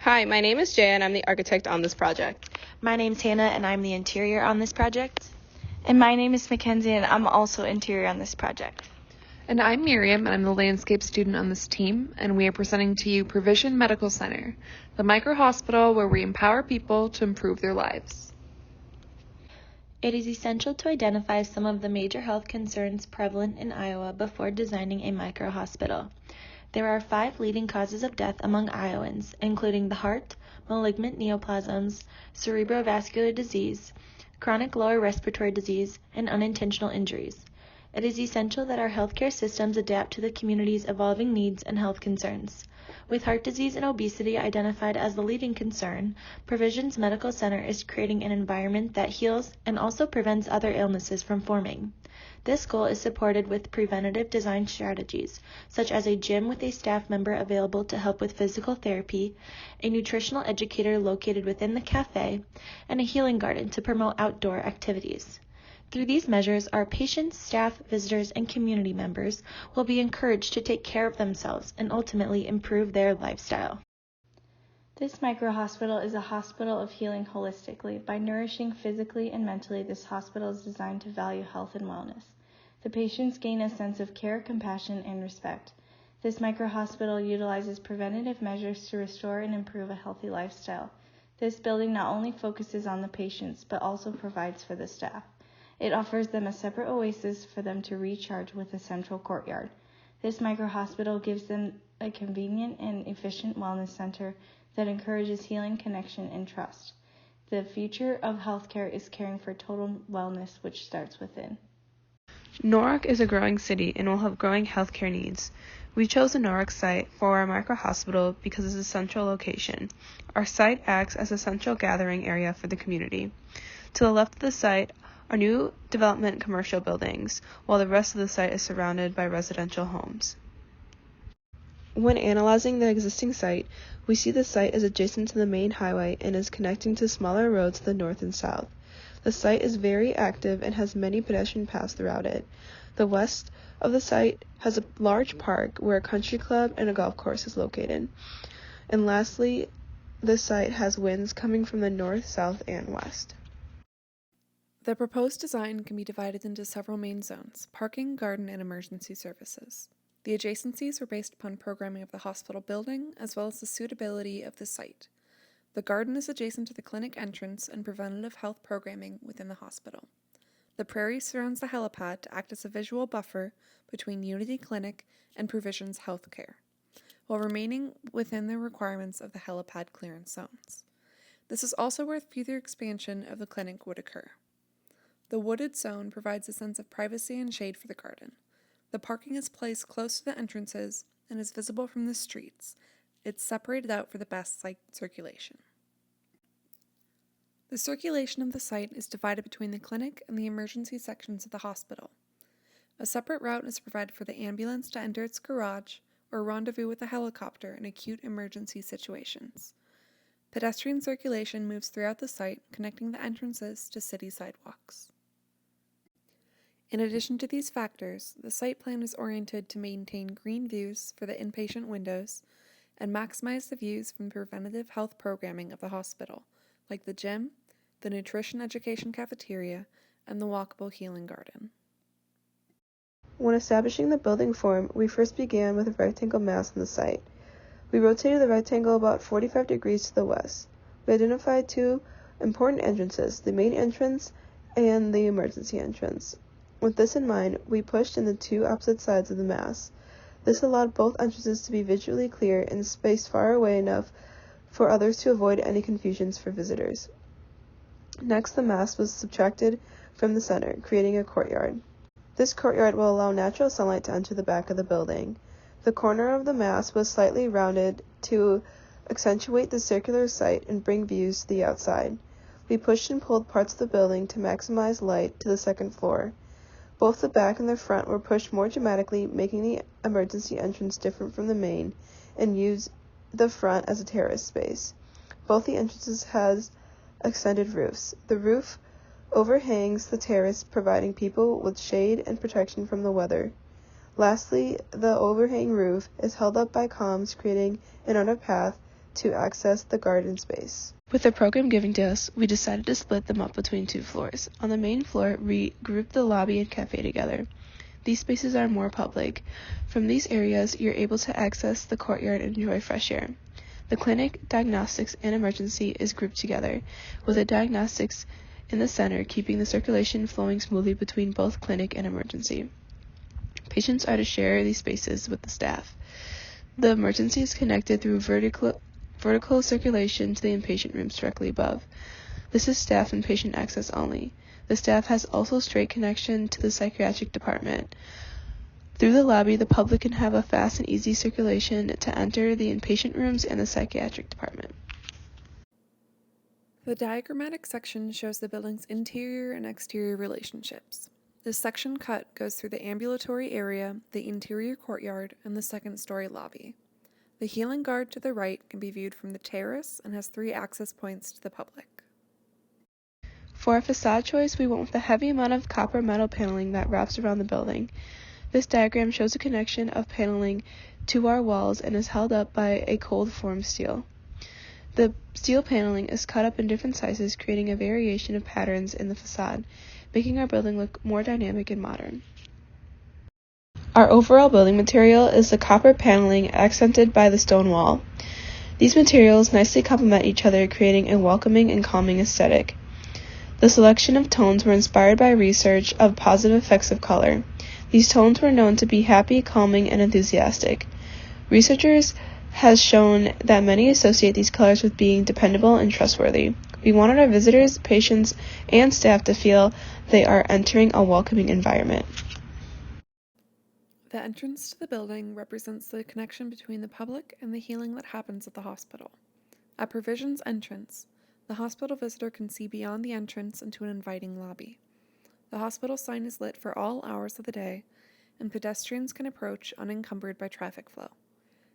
Hi, my name is Jaya and I'm the architect on this project. My name's Hannah and I'm the interior on this project. And my name is Mykenzie and I'm also interior on this project. And I'm Miriam, and I'm the landscape student on this team, and we are presenting to you Provision Medical Center, the micro-hospital where we empower people to improve their lives. It is essential to identify some of the major health concerns prevalent in Iowa before designing a micro-hospital. There are 5 leading causes of death among Iowans, including the heart, malignant neoplasms, cerebrovascular disease, chronic lower respiratory disease, and unintentional injuries. It is essential that our healthcare systems adapt to the community's evolving needs and health concerns. With heart disease and obesity identified as the leading concern, Provision's Medical Center is creating an environment that heals and also prevents other illnesses from forming. This goal is supported with preventative design strategies, such as a gym with a staff member available to help with physical therapy, a nutritional educator located within the cafe, and a healing garden to promote outdoor activities. Through these measures, our patients, staff, visitors, and community members will be encouraged to take care of themselves and ultimately improve their lifestyle. This micro-hospital is a hospital of healing holistically. By nourishing physically and mentally, this hospital is designed to value health and wellness. The patients gain a sense of care, compassion, and respect. This micro-hospital utilizes preventative measures to restore and improve a healthy lifestyle. This building not only focuses on the patients, but also provides for the staff. It offers them a separate oasis for them to recharge with a central courtyard. This micro-hospital gives them a convenient and efficient wellness center that encourages healing, connection, and trust. The future of healthcare is caring for total wellness, which starts within. Norwalk is a growing city and will have growing healthcare needs. We chose the Norwalk site for our micro-hospital because it's a central location. Our site acts as a central gathering area for the community. To the left of the site are new development commercial buildings, while the rest of the site is surrounded by residential homes. When analyzing the existing site, we see the site is adjacent to the main highway and is connecting to smaller roads to the north and south. The site is very active and has many pedestrian paths throughout it. The west of the site has a large park where a country club and a golf course is located. And lastly, the site has winds coming from the north, south, and west. The proposed design can be divided into several main zones: parking, garden, and emergency services. The adjacencies were based upon programming of the hospital building, as well as the suitability of the site. The garden is adjacent to the clinic entrance and preventative health programming within the hospital. The prairie surrounds the helipad to act as a visual buffer between Unity Clinic and Provision's health care, while remaining within the requirements of the helipad clearance zones. This is also where future expansion of the clinic would occur. The wooded zone provides a sense of privacy and shade for the garden. The parking is placed close to the entrances and is visible from the streets. It's separated out for the best site circulation. The circulation of the site is divided between the clinic and the emergency sections of the hospital. A separate route is provided for the ambulance to enter its garage or rendezvous with a helicopter in acute emergency situations. Pedestrian circulation moves throughout the site, connecting the entrances to city sidewalks. In addition to these factors, the site plan is oriented to maintain green views for the inpatient windows and maximize the views from preventative health programming of the hospital, like the gym, the nutrition education cafeteria, and the walkable healing garden. When establishing the building form, we first began with a rectangle mass on the site. We rotated the rectangle about 45 degrees to the west. We identified 2 important entrances, the main entrance and the emergency entrance. With this in mind, we pushed in the 2 opposite sides of the mass. This allowed both entrances to be visually clear and spaced far away enough for others to avoid any confusions for visitors. Next, the mass was subtracted from the center, creating a courtyard. This courtyard will allow natural sunlight to enter the back of the building. The corner of the mass was slightly rounded to accentuate the circular site and bring views to the outside. We pushed and pulled parts of the building to maximize light to the second floor. Both the back and the front were pushed more dramatically, making the emergency entrance different from the main, and used the front as a terrace space. Both the entrances has extended roofs. The roof overhangs the terrace, providing people with shade and protection from the weather. Lastly, the overhang roof is held up by columns, creating an underpath to access the garden space. With the program given to us, we decided to split them up between 2 floors. On the main floor, we grouped the lobby and cafe together. These spaces are more public. From these areas, you're able to access the courtyard and enjoy fresh air. The clinic, diagnostics, and emergency is grouped together, with the diagnostics in the center, keeping the circulation flowing smoothly between both clinic and emergency. Patients are to share these spaces with the staff. The emergency is connected through vertical circulation to the inpatient rooms directly above. This is staff and patient access only. The staff has also straight connection to the psychiatric department. Through the lobby, the public can have a fast and easy circulation to enter the inpatient rooms and the psychiatric department. The diagrammatic section shows the building's interior and exterior relationships. This section cut goes through the ambulatory area, the interior courtyard, and the second-story lobby. The healing guard to the right can be viewed from the terrace and has 3 access points to the public. For our facade choice, we went with a heavy amount of copper metal paneling that wraps around the building. This diagram shows a connection of paneling to our walls and is held up by a cold-formed steel. The steel paneling is cut up in different sizes, creating a variation of patterns in the facade, making our building look more dynamic and modern. Our overall building material is the copper paneling accented by the stone wall. These materials nicely complement each other, creating a welcoming and calming aesthetic. The selection of tones were inspired by research of positive effects of color. These tones were known to be happy, calming, and enthusiastic. Researchers has shown that many associate these colors with being dependable and trustworthy. We wanted our visitors, patients, and staff to feel they are entering a welcoming environment. The entrance to the building represents the connection between the public and the healing that happens at the hospital. At Provision's entrance, the hospital visitor can see beyond the entrance into an inviting lobby. The hospital sign is lit for all hours of the day, and pedestrians can approach unencumbered by traffic flow.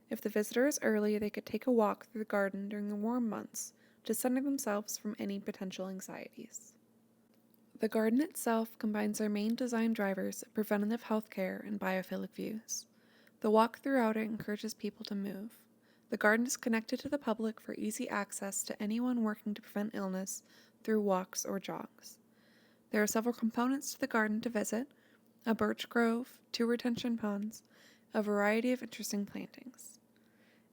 If the visitor is early, they could take a walk through the garden during the warm months to center themselves from any potential anxieties. The garden itself combines our main design drivers of preventative healthcare and biophilic views. The walk throughout it encourages people to move. The garden is connected to the public for easy access to anyone working to prevent illness through walks or jogs. There are several components to the garden to visit: a birch grove, 2 retention ponds, a variety of interesting plantings.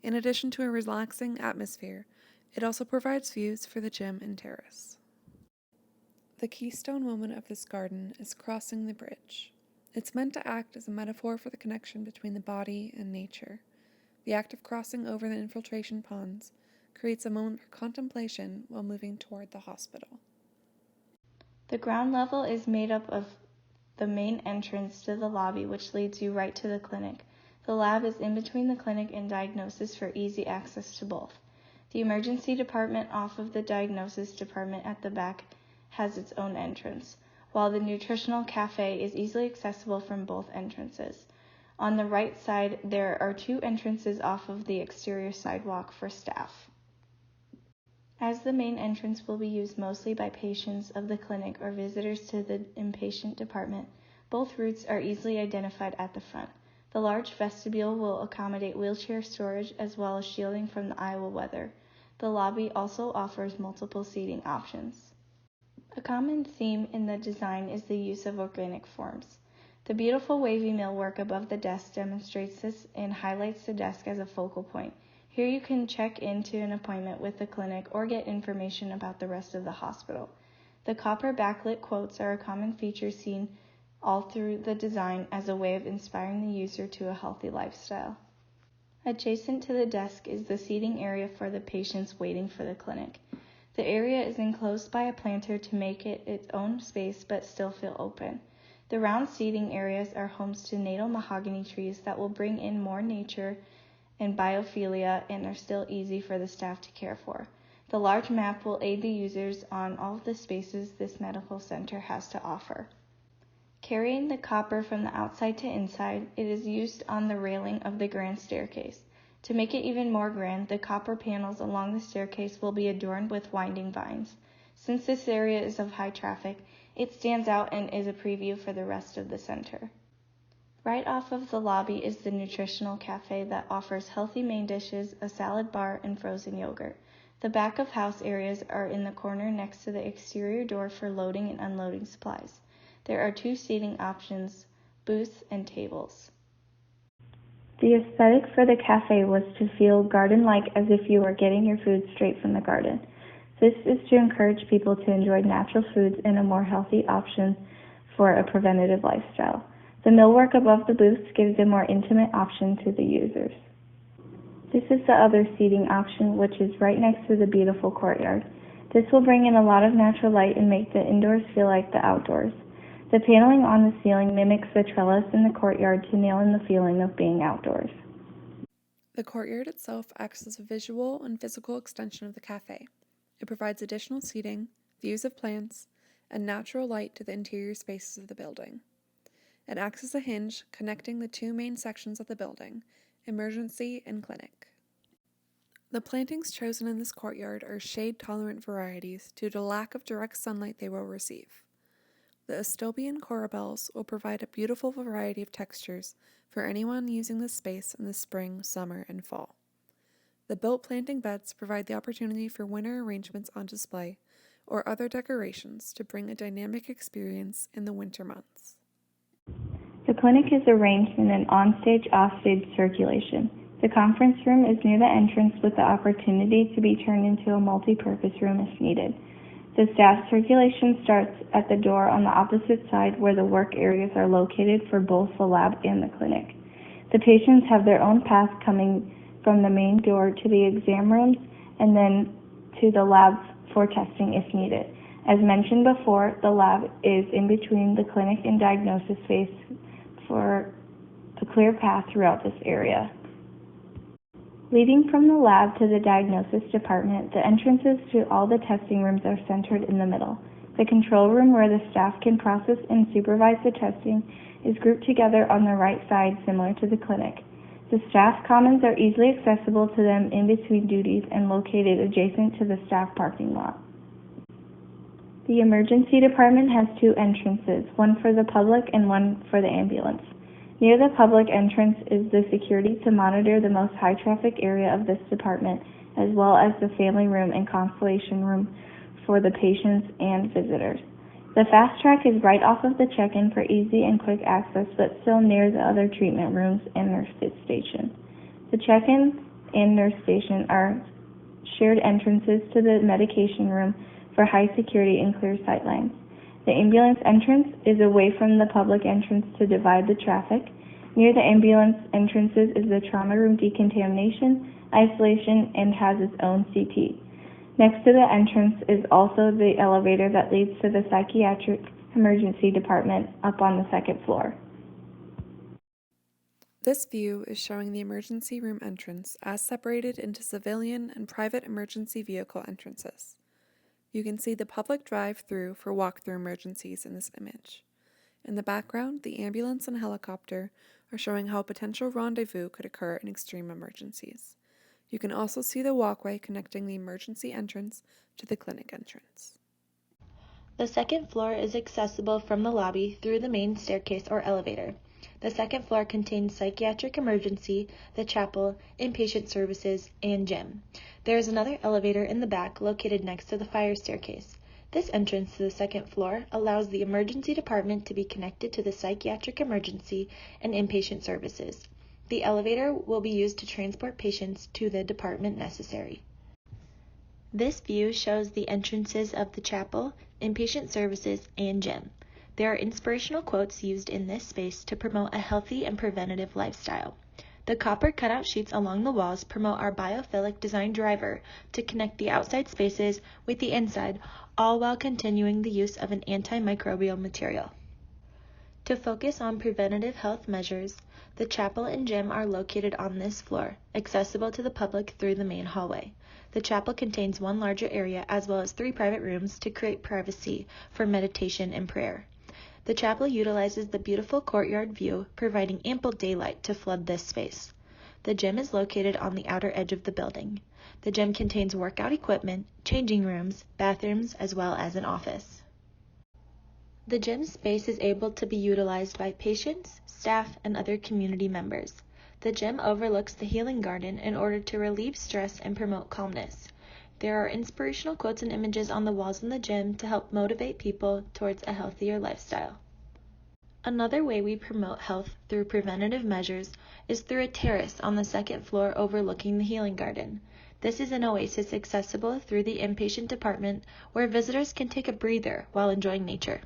In addition to a relaxing atmosphere, it also provides views for the gym and terrace. The keystone moment of this garden is crossing the bridge. It's meant to act as a metaphor for the connection between the body and nature. The act of crossing over the infiltration ponds creates a moment for contemplation while moving toward the hospital. The ground level is made up of the main entrance to the lobby, which leads you right to the clinic. The lab is in between the clinic and diagnosis for easy access to both. The emergency department off of the diagnosis department at the back has its own entrance, while the nutritional cafe is easily accessible from both entrances. On the right side, there are 2 entrances off of the exterior sidewalk for staff. As the main entrance will be used mostly by patients of the clinic or visitors to the inpatient department, both routes are easily identified at the front. The large vestibule will accommodate wheelchair storage as well as shielding from the Iowa weather. The lobby also offers multiple seating options. A common theme in the design is the use of organic forms. The beautiful wavy millwork above the desk demonstrates this and highlights the desk as a focal point. Here you can check into an appointment with the clinic or get information about the rest of the hospital. The copper backlit quotes are a common feature seen all through the design as a way of inspiring the user to a healthy lifestyle. Adjacent to the desk is the seating area for the patients waiting for the clinic. The area is enclosed by a planter to make it its own space but still feel open. The round seating areas are homes to natal mahogany trees that will bring in more nature and biophilia and are still easy for the staff to care for. The large map will aid the users on all of the spaces this medical center has to offer. Carrying the copper from the outside to inside, it is used on the railing of the grand staircase. To make it even more grand, the copper panels along the staircase will be adorned with winding vines. Since this area is of high traffic, it stands out and is a preview for the rest of the center. Right off of the lobby is the nutritional cafe that offers healthy main dishes, a salad bar, and frozen yogurt. The back of house areas are in the corner next to the exterior door for loading and unloading supplies. There are 2 seating options, booths and tables. The aesthetic for the cafe was to feel garden-like, as if you were getting your food straight from the garden. This is to encourage people to enjoy natural foods and a more healthy option for a preventative lifestyle. The millwork above the booths gives a more intimate option to the users. This is the other seating option, which is right next to the beautiful courtyard. This will bring in a lot of natural light and make the indoors feel like the outdoors. The paneling on the ceiling mimics the trellis in the courtyard to nail in the feeling of being outdoors. The courtyard itself acts as a visual and physical extension of the cafe. It provides additional seating, views of plants, and natural light to the interior spaces of the building. It acts as a hinge connecting the 2 main sections of the building, emergency and clinic. The plantings chosen in this courtyard are shade-tolerant varieties due to lack of direct sunlight they will receive. The Astobian corabels will provide a beautiful variety of textures for anyone using this space in the spring, summer, and fall. The built planting beds provide the opportunity for winter arrangements on display or other decorations to bring a dynamic experience in the winter months. The clinic is arranged in an on-stage, off-stage circulation. The conference room is near the entrance with the opportunity to be turned into a multi-purpose room if needed. The staff circulation starts at the door on the opposite side where the work areas are located for both the lab and the clinic. The patients have their own path coming from the main door to the exam rooms and then to the lab for testing if needed. As mentioned before, the lab is in between the clinic and diagnosis space for a clear path throughout this area. Leading from the lab to the diagnosis department, the entrances to all the testing rooms are centered in the middle. The control room, where the staff can process and supervise the testing, is grouped together on the right side, similar to the clinic. The staff commons are easily accessible to them in between duties and located adjacent to the staff parking lot. The emergency department has 2 entrances, one for the public and one for the ambulance. Near the public entrance is the security to monitor the most high-traffic area of this department, as well as the family room and consultation room for the patients and visitors. The fast track is right off of the check-in for easy and quick access, but still near the other treatment rooms and nurse station. The check-in and nurse station are shared entrances to the medication room for high security and clear sight lines. The ambulance entrance is away from the public entrance to divide the traffic. Near the ambulance entrances is the trauma room decontamination, isolation, and has its own CT. Next to the entrance is also the elevator that leads to the psychiatric emergency department up on the 2nd floor. This view is showing the emergency room entrance as separated into civilian and private emergency vehicle entrances. You can see the public drive-through for walk-through emergencies in this image. In the background, the ambulance and helicopter are showing how a potential rendezvous could occur in extreme emergencies. You can also see the walkway connecting the emergency entrance to the clinic entrance. The 2nd floor is accessible from the lobby through the main staircase or elevator. The 2nd floor contains psychiatric emergency, the chapel, inpatient services, and gym. There is another elevator in the back located next to the fire staircase. This entrance to the 2nd floor allows the emergency department to be connected to the psychiatric emergency and inpatient services. The elevator will be used to transport patients to the department necessary. This view shows the entrances of the chapel, inpatient services, and gym. There are inspirational quotes used in this space to promote a healthy and preventative lifestyle. The copper cutout sheets along the walls promote our biophilic design driver to connect the outside spaces with the inside, all while continuing the use of an antimicrobial material. To focus on preventative health measures, the chapel and gym are located on this floor, accessible to the public through the main hallway. The chapel contains 1 larger area as well as 3 private rooms to create privacy for meditation and prayer. The chapel utilizes the beautiful courtyard view, providing ample daylight to flood this space. The gym is located on the outer edge of the building. The gym contains workout equipment, changing rooms, bathrooms, as well as an office. The gym space is able to be utilized by patients, staff, and other community members. The gym overlooks the healing garden in order to relieve stress and promote calmness. There are inspirational quotes and images on the walls in the gym to help motivate people towards a healthier lifestyle. Another way we promote health through preventative measures is through a terrace on the second floor overlooking the healing garden. This is an oasis accessible through the inpatient department where visitors can take a breather while enjoying nature.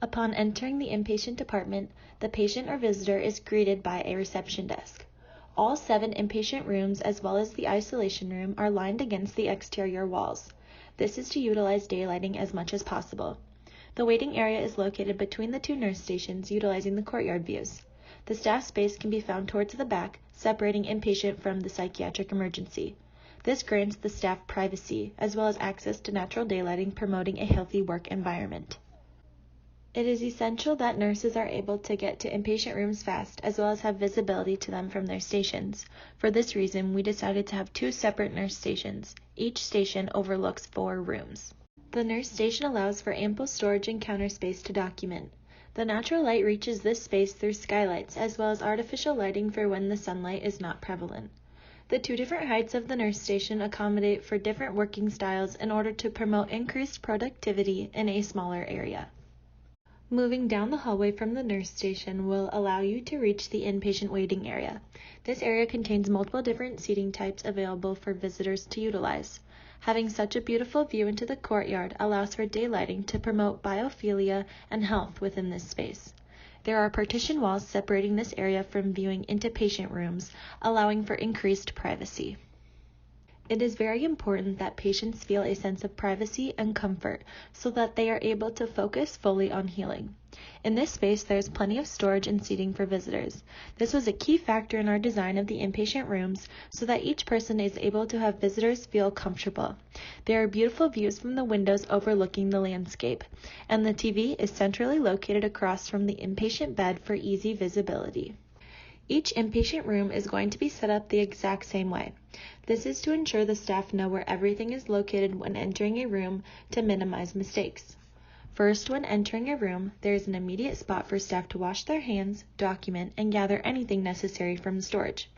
Upon entering the inpatient department, the patient or visitor is greeted by a reception desk. All 7 inpatient rooms as well as the isolation room are lined against the exterior walls. This is to utilize daylighting as much as possible. The waiting area is located between the 2 nurse stations utilizing the courtyard views. The staff space can be found towards the back, separating inpatient from the psychiatric emergency. This grants the staff privacy as well as access to natural daylighting, promoting a healthy work environment. It is essential that nurses are able to get to inpatient rooms fast as well as have visibility to them from their stations. For this reason, we decided to have 2 separate nurse stations. Each station overlooks 4 rooms. The nurse station allows for ample storage and counter space to document. The natural light reaches this space through skylights as well as artificial lighting for when the sunlight is not prevalent. The 2 different heights of the nurse station accommodate for different working styles in order to promote increased productivity in a smaller area. Moving down the hallway from the nurse station will allow you to reach the inpatient waiting area. This area contains multiple different seating types available for visitors to utilize. Having such a beautiful view into the courtyard allows for daylighting to promote biophilia and health within this space. There are partition walls separating this area from viewing into patient rooms, allowing for increased privacy. It is very important that patients feel a sense of privacy and comfort so that they are able to focus fully on healing. In this space, there is plenty of storage and seating for visitors. This was a key factor in our design of the inpatient rooms so that each person is able to have visitors feel comfortable. There are beautiful views from the windows overlooking the landscape, and the TV is centrally located across from the inpatient bed for easy visibility. Each inpatient room is going to be set up the exact same way. This is to ensure the staff know where everything is located when entering a room to minimize mistakes. First, when entering a room, there is an immediate spot for staff to wash their hands, document, and gather anything necessary from storage.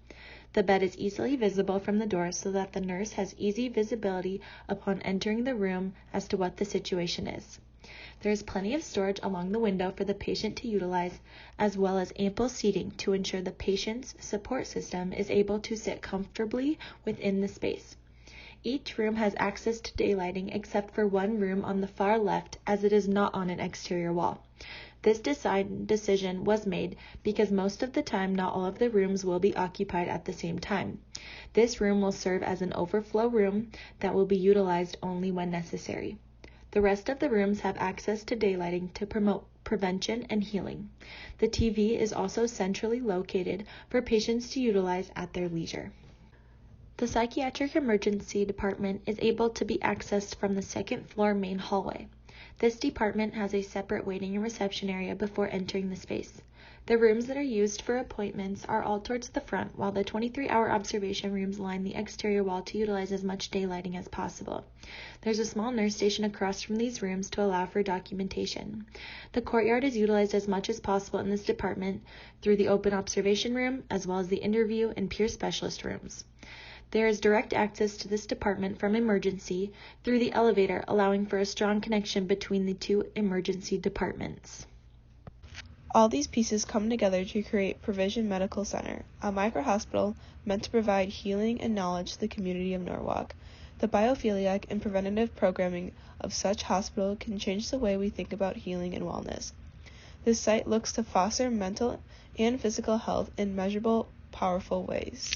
The bed is easily visible from the door so that the nurse has easy visibility upon entering the room as to what the situation is. There is plenty of storage along the window for the patient to utilize, as well as ample seating to ensure the patient's support system is able to sit comfortably within the space. Each room has access to daylighting except for one room on the far left, as it is not on an exterior wall. This decision was made because most of the time not all of the rooms will be occupied at the same time. This room will serve as an overflow room that will be utilized only when necessary. The rest of the rooms have access to daylighting to promote prevention and healing. The TV is also centrally located for patients to utilize at their leisure. The psychiatric emergency department is able to be accessed from the second floor main hallway. This department has a separate waiting and reception area before entering the space. The rooms that are used for appointments are all towards the front, while the 23-hour observation rooms line the exterior wall to utilize as much daylighting as possible. There's a small nurse station across from these rooms to allow for documentation. The courtyard is utilized as much as possible in this department through the open observation room, as well as the interview and peer specialist rooms. There is direct access to this department from emergency through the elevator, allowing for a strong connection between the 2 emergency departments. All these pieces come together to create Provision Medical Center, a micro-hospital meant to provide healing and knowledge to the community of Norwalk. The biophiliac and preventative programming of such hospital can change the way we think about healing and wellness. This site looks to foster mental and physical health in measurable, powerful ways.